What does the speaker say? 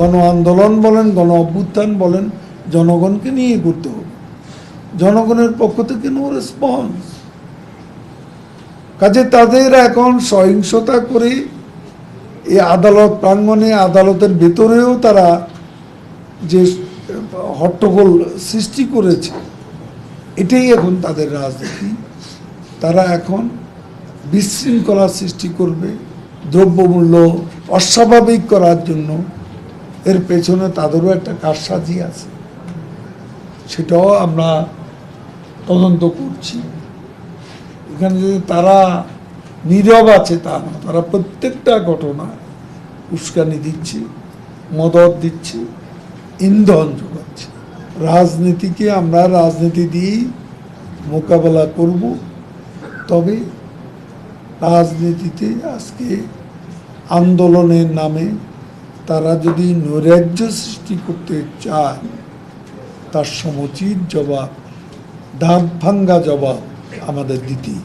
গণ আন্দোলন বলেন, গণ অভ্যুত্থান বলেন, জনগণকে নিয়ে করতে হবে। জনগণের পক্ষ থেকে নো রেসপন্স। কাজে তাদের এখন সহিংসতা করে এই আদালত প্রাঙ্গণে, আদালতের ভেতরেও তারা যে হট্টগোল সৃষ্টি করেছে, এটাই এখন তাদের রাজনীতি। তারা এখন বিশৃঙ্খলা সৃষ্টি করবে, দ্রব্যমূল্য অস্বাভাবিক করার জন্য। এর পেছনে তাদেরও একটা কারসাজি আছে, সেটাও আমরা তদন্ত করছি। এখানে যে তারা নীরব আছে তা না, তারা প্রত্যেকটা ঘটনা উস্কানি দিচ্ছে, মদত দিচ্ছে, ইন্ধন যোগাচ্ছে। রাজনীতিকে আমরা রাজনীতি দিয়েই মোকাবেলা করব। তবে রাজনীতিতে আজকে আন্দোলনের নামে তারা যদি নৈরাজ্য সৃষ্টি করতে চায়, তার সমুচিত জবাব, দাঁত ভাঙ্গা জবাব আমাদের দিতেই